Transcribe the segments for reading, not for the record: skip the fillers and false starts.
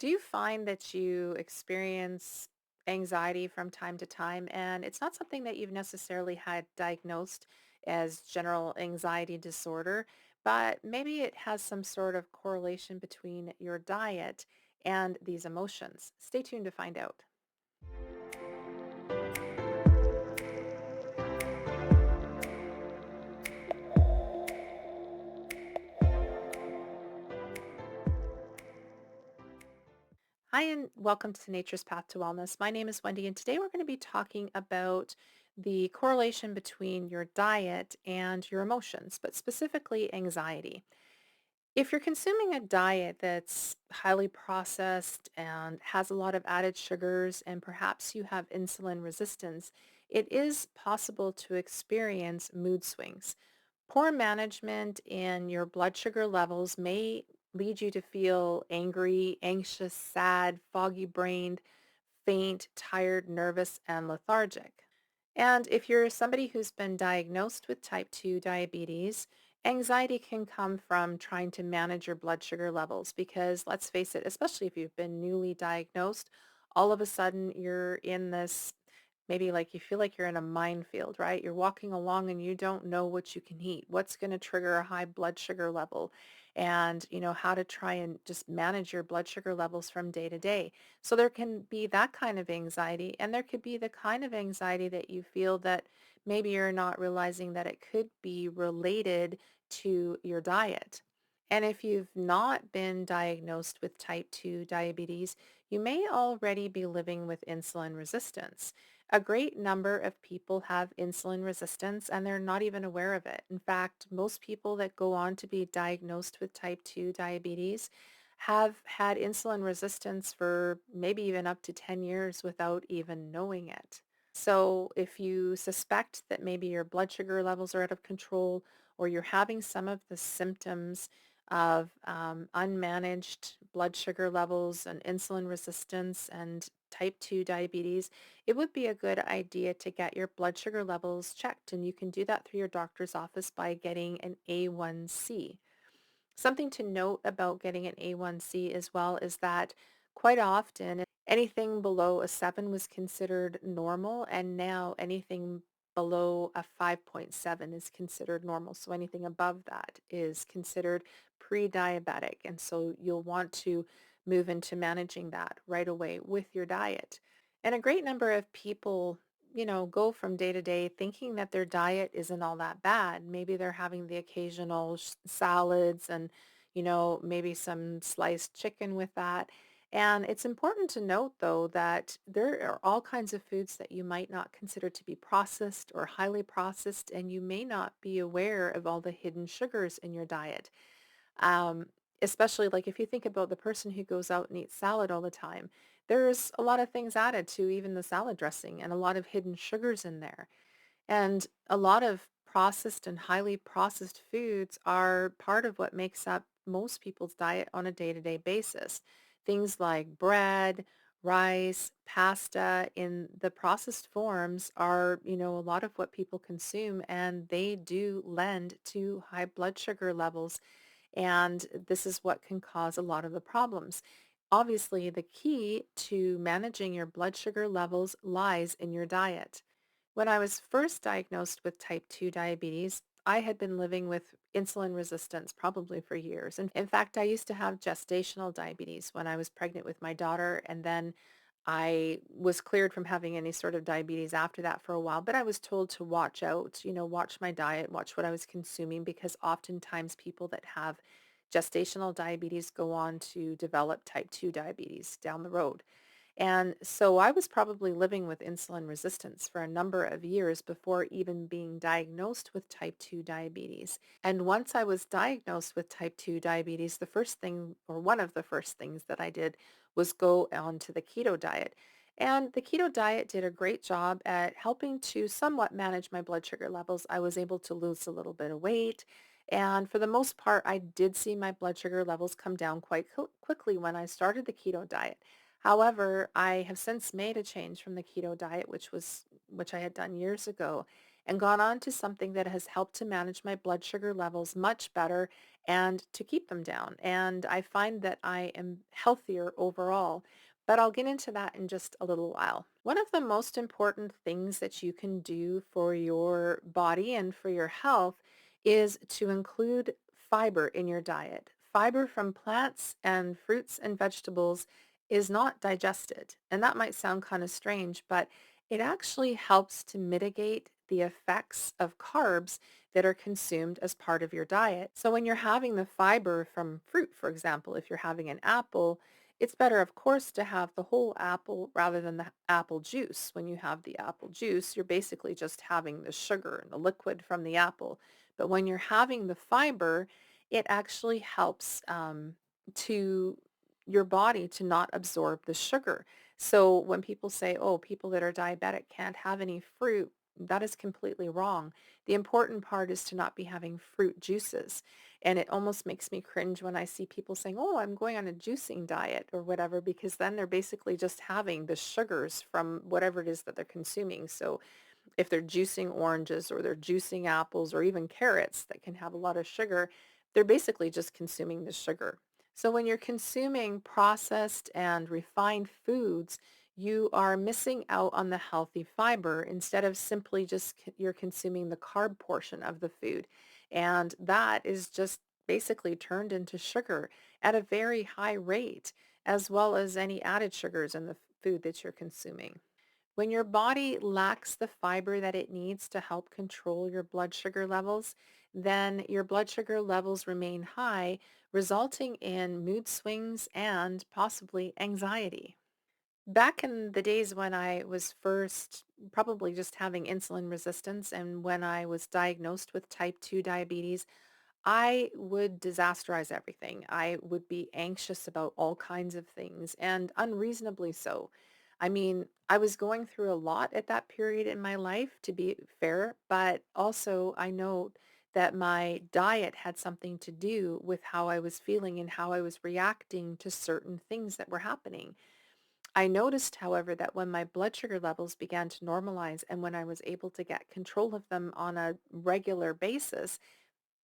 Do you find that you experience anxiety from time to time and it's not something that you've necessarily had diagnosed as general anxiety disorder, but maybe it has some sort of correlation between your diet and these emotions? Stay tuned to find out. Hi, and welcome to Nature's Path to Wellness. My name is Wendy, and today we're going to be talking about the correlation between your diet and your emotions, but specifically anxiety. If you're consuming a diet that's highly processed and has a lot of added sugars, and perhaps you have insulin resistance, it is possible to experience mood swings. Poor management in your blood sugar levels may lead you to feel angry, anxious, sad, foggy-brained, faint, tired, nervous, and lethargic. And if you're somebody who's been diagnosed with type 2 diabetes, anxiety can come from trying to manage your blood sugar levels because let's face it, especially if you've been newly diagnosed, all of a sudden you're in this maybe like you feel like you're in a minefield, right? You're walking along and you don't know what you can eat, what's going to trigger a high blood sugar level, and how to try and just manage your blood sugar levels from day to day. So there can be that kind of anxiety, and there could be the kind of anxiety that you feel that maybe you're not realizing that it could be related to your diet. And if you've not been diagnosed with type 2 diabetes, you may already be living with insulin resistance. A great number of people have insulin resistance and they're not even aware of it. In fact, most people that go on to be diagnosed with type 2 diabetes have had insulin resistance for maybe even up to 10 years without even knowing it. So if you suspect that maybe your blood sugar levels are out of control or you're having some of the symptoms of unmanaged blood sugar levels and insulin resistance and type 2 diabetes, it would be a good idea to get your blood sugar levels checked. And you can do that through your doctor's office by getting an A1C. Something to note about getting an A1C as well is that quite often anything below a 7 was considered normal, and now anything below a 5.7 is considered normal. So anything above that is considered pre-diabetic. And so you'll want to move into managing that right away with your diet. And a great number of people go from day to day thinking that their diet isn't all that bad. Maybe they're having the occasional salads and, maybe some sliced chicken with that. And it's important to note, though, that there are all kinds of foods that you might not consider to be processed or highly processed, and you may not be aware of all the hidden sugars in your diet. Um, Especially like if you think about the person who goes out and eats salad all the time, there's a lot of things added to even the salad dressing and a lot of hidden sugars in there. And a lot of processed and highly processed foods are part of what makes up most people's diet on a day-to-day basis. Things like bread, rice, pasta in the processed forms are, a lot of what people consume, and they do lend to high blood sugar levels, and this is what can cause a lot of the problems. Obviously, the key to managing your blood sugar levels lies in your diet. When I was first diagnosed with type 2 diabetes, I had been living with insulin resistance probably for years. And in fact, I used to have gestational diabetes when I was pregnant with my daughter, and then I was cleared from having any sort of diabetes after that for a while, but I was told to watch out, watch my diet, watch what I was consuming, because oftentimes people that have gestational diabetes go on to develop type 2 diabetes down the road. And so I was probably living with insulin resistance for a number of years before even being diagnosed with type 2 diabetes. And once I was diagnosed with type 2 diabetes, the first thing, or one of the first things that I did was go on to the keto diet. And the keto diet did a great job at helping to somewhat manage my blood sugar levels. I was able to lose a little bit of weight. And for the most part, I did see my blood sugar levels come down quite quickly when I started the keto diet. However, I have since made a change from the keto diet, which I had done years ago, and gone on to something that has helped to manage my blood sugar levels much better and to keep them down. And I find that I am healthier overall. But I'll get into that in just a little while. One of the most important things that you can do for your body and for your health is to include fiber in your diet. Fiber from plants and fruits and vegetables is not digested. And that might sound kind of strange, but it actually helps to mitigate the effects of carbs that are consumed as part of your diet. So when you're having the fiber from fruit, for example, if you're having an apple, it's better, of course, to have the whole apple rather than the apple juice. When you have the apple juice, you're basically just having the sugar and the liquid from the apple. But when you're having the fiber, it actually helps to your body to not absorb the sugar. So when people say, oh, people that are diabetic can't have any fruit, that is completely wrong. The important part is to not be having fruit juices. And it almost makes me cringe when I see people saying, oh, I'm going on a juicing diet or whatever, because then they're basically just having the sugars from whatever it is that they're consuming. So if they're juicing oranges or they're juicing apples or even carrots that can have a lot of sugar, they're basically just consuming the sugar. So when you're consuming processed and refined foods, you are missing out on the healthy fiber instead of simply just you're consuming the carb portion of the food. And that is just basically turned into sugar at a very high rate, as well as any added sugars in the food that you're consuming. When your body lacks the fiber that it needs to help control your blood sugar levels, then your blood sugar levels remain high, resulting in mood swings and possibly anxiety. Back in the days when I was first probably just having insulin resistance and when I was diagnosed with type 2 diabetes, I would disasterize everything. I would be anxious about all kinds of things and unreasonably so. I mean, I was going through a lot at that period in my life, to be fair, but also I know that my diet had something to do with how I was feeling and how I was reacting to certain things that were happening. I noticed, however, that when my blood sugar levels began to normalize and when I was able to get control of them on a regular basis,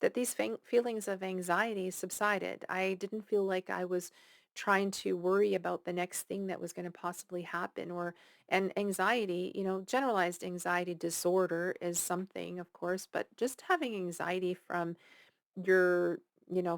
that these feelings of anxiety subsided. I didn't feel like I was trying to worry about the next thing that was going to possibly happen or and anxiety, generalized anxiety disorder is something, of course, but just having anxiety from your,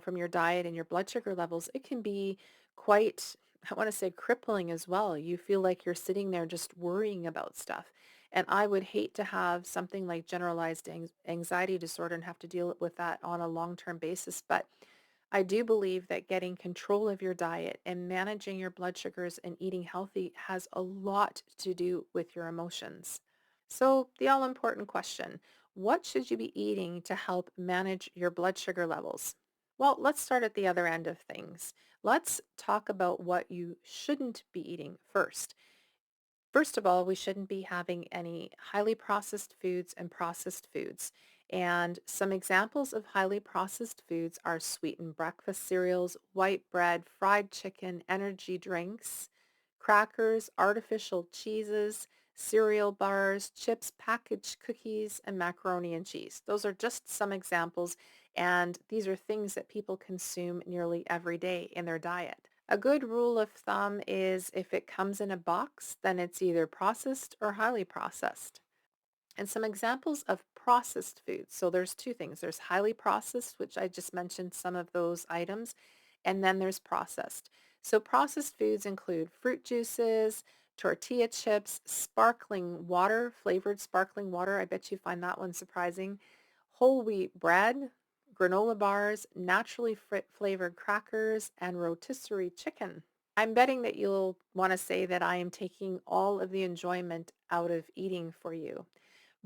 from your diet and your blood sugar levels, it can be quite, I want to say crippling as well. You feel like you're sitting there just worrying about stuff. And I would hate to have something like generalized anxiety disorder and have to deal with that on a long-term basis. But I do believe that getting control of your diet and managing your blood sugars and eating healthy has a lot to do with your emotions. So the all-important question, what should you be eating to help manage your blood sugar levels? Well, let's start at the other end of things. Let's talk about what you shouldn't be eating first. First of all, we shouldn't be having any highly processed foods and processed foods. And some examples of highly processed foods are sweetened breakfast cereals, white bread, fried chicken, energy drinks, crackers, artificial cheeses, cereal bars, chips, packaged cookies, and macaroni and cheese. Those are just some examples, and these are things that people consume nearly every day in their diet. A good rule of thumb is if it comes in a box, then it's either processed or highly processed. And some examples of processed foods. So there's two things. There's highly processed, which I just mentioned some of those items, and then there's processed. So processed foods include fruit juices, tortilla chips, sparkling water, flavored sparkling water. I bet you find that one surprising. Whole wheat bread, granola bars, naturally flavored crackers, and rotisserie chicken. I'm betting that you'll want to say that I am taking all of the enjoyment out of eating for you.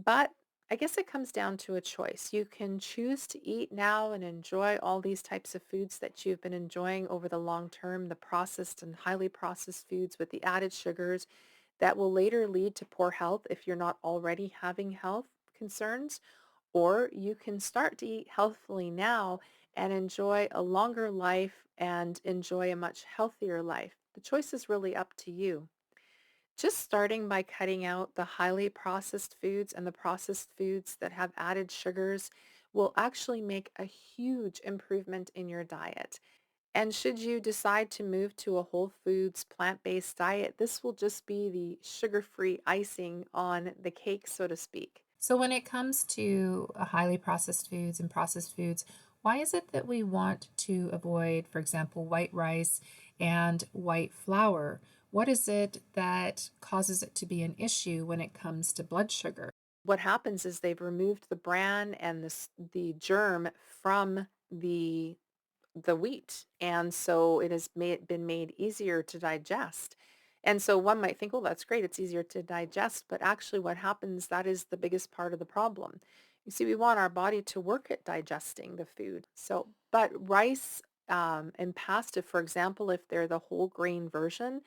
But I guess it comes down to a choice. You can choose to eat now and enjoy all these types of foods that you've been enjoying over the long term, the processed and highly processed foods with the added sugars that will later lead to poor health if you're not already having health concerns. Or you can start to eat healthfully now and enjoy a longer life and enjoy a much healthier life. The choice is really up to you. Just starting by cutting out the highly processed foods and the processed foods that have added sugars will actually make a huge improvement in your diet. And should you decide to move to a whole foods, plant-based diet, this will just be the sugar-free icing on the cake, so to speak. So, when it comes to highly processed foods and processed foods, why is it that we want to avoid, for example, white rice and white flour? What is it that causes it to be an issue when it comes to blood sugar? What happens is they've removed the bran and the germ from the wheat, and so it has been made easier to digest. And so one might think, "Oh, that's great. It's easier to digest." But actually what happens, that is the biggest part of the problem. You see, we want our body to work at digesting the food. So, but rice and pasta, for example, if they're the whole grain version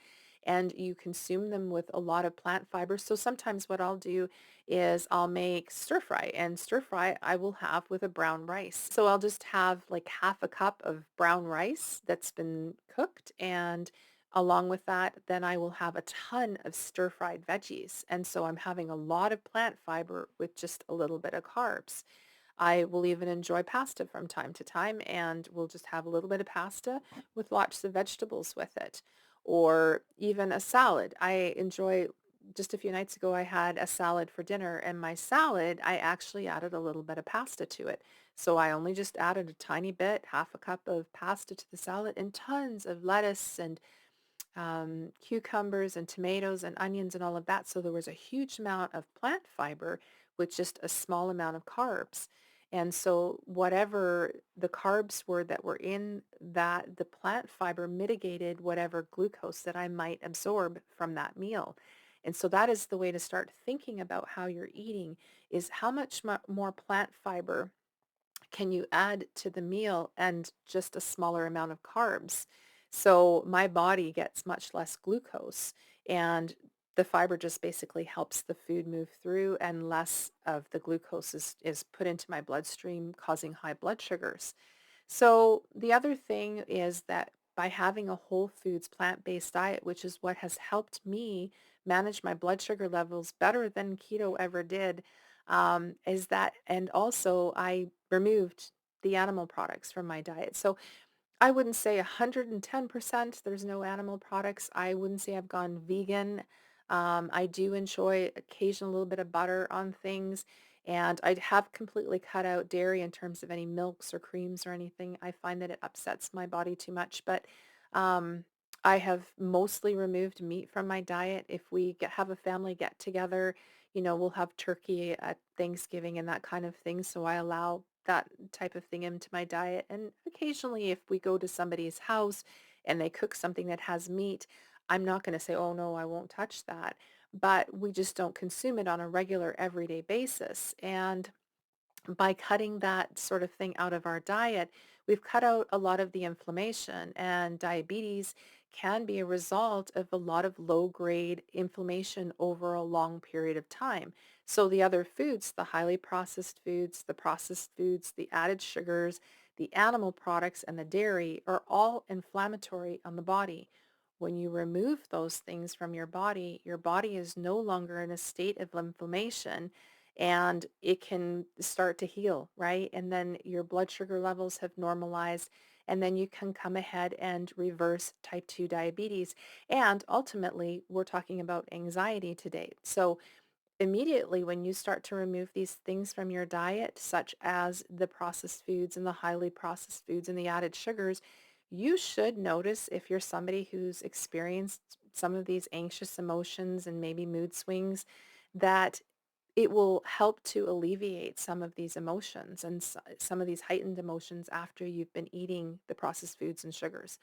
and you consume them with a lot of plant fibers. So sometimes what I'll do is I'll make stir fry, and stir fry I will have with a brown rice. So I'll just have like half a cup of brown rice that's been cooked, and along with that, then I will have a ton of stir fried veggies. And so I'm having a lot of plant fiber with just a little bit of carbs. I will even enjoy pasta from time to time, and we'll just have a little bit of pasta with lots of vegetables with it. Or even a salad. I enjoy, just a few nights ago, I had a salad for dinner, and my salad, I actually added a little bit of pasta to it. So I only just added a tiny bit, half a cup of pasta to the salad, and tons of lettuce and cucumbers and tomatoes and onions and all of that. So there was a huge amount of plant fiber with just a small amount of carbs. And so whatever the carbs were that were in that, the plant fiber mitigated whatever glucose that I might absorb from that meal. And so that is the way to start thinking about how you're eating, is how much more plant fiber can you add to the meal and just a smaller amount of carbs. So my body gets much less glucose, and the fiber just basically helps the food move through, and less of the glucose is put into my bloodstream, causing high blood sugars. So the other thing is that by having a whole foods plant-based diet, which is what has helped me manage my blood sugar levels better than keto ever did, is that, and also I removed the animal products from my diet. So I wouldn't say 110% there's no animal products. I wouldn't say I've gone vegan. I do enjoy occasional little bit of butter on things, and I have completely cut out dairy in terms of any milks or creams or anything. I find that it upsets my body too much, but um, I have mostly removed meat from my diet. If we have a family get together, we'll have turkey at Thanksgiving and that kind of thing. So I allow that type of thing into my diet. And occasionally, if we go to somebody's house and they cook something that has meat, I'm not going to say, oh no, I won't touch that. But we just don't consume it on a regular everyday basis. And by cutting that sort of thing out of our diet, we've cut out a lot of the inflammation, and diabetes can be a result of a lot of low-grade inflammation over a long period of time. So the other foods, the highly processed foods, the added sugars, the animal products, and the dairy are all inflammatory on the body. When you remove those things from your body is no longer in a state of inflammation, and it can start to heal, right? And then your blood sugar levels have normalized, and then you can come ahead and reverse type 2 diabetes. And ultimately, we're talking about anxiety today. So immediately when you start to remove these things from your diet, such as the processed foods and the highly processed foods and the added sugars, you should notice, if you're somebody who's experienced some of these anxious emotions and maybe mood swings, that it will help to alleviate some of these emotions and some of these heightened emotions after you've been eating the processed foods and sugars.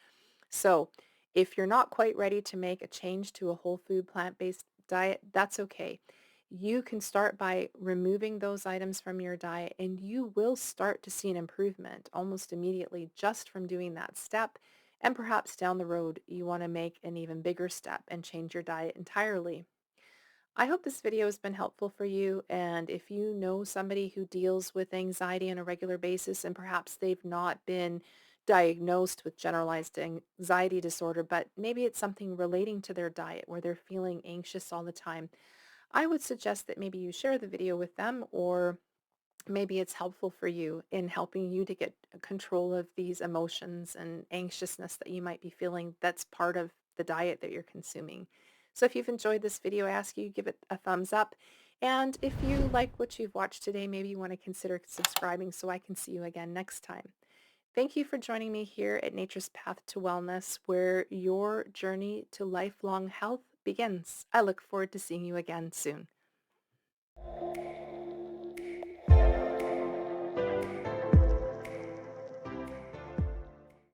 So if you're not quite ready to make a change to a whole food plant-based diet, that's okay. You can start by removing those items from your diet, and you will start to see an improvement almost immediately just from doing that step. And perhaps down the road, you want to make an even bigger step and change your diet entirely. I hope this video has been helpful for you. And if you know somebody who deals with anxiety on a regular basis, and perhaps they've not been diagnosed with generalized anxiety disorder, but maybe it's something relating to their diet where they're feeling anxious all the time, I would suggest that maybe you share the video with them, or maybe it's helpful for you in helping you to get control of these emotions and anxiousness that you might be feeling that's part of the diet that you're consuming. So if you've enjoyed this video, I ask you give it a thumbs up. And if you like what you've watched today, maybe you want to consider subscribing so I can see you again next time. Thank you for joining me here at Nature's Path to Wellness, where your journey to lifelong health begins. I look forward to seeing you again soon.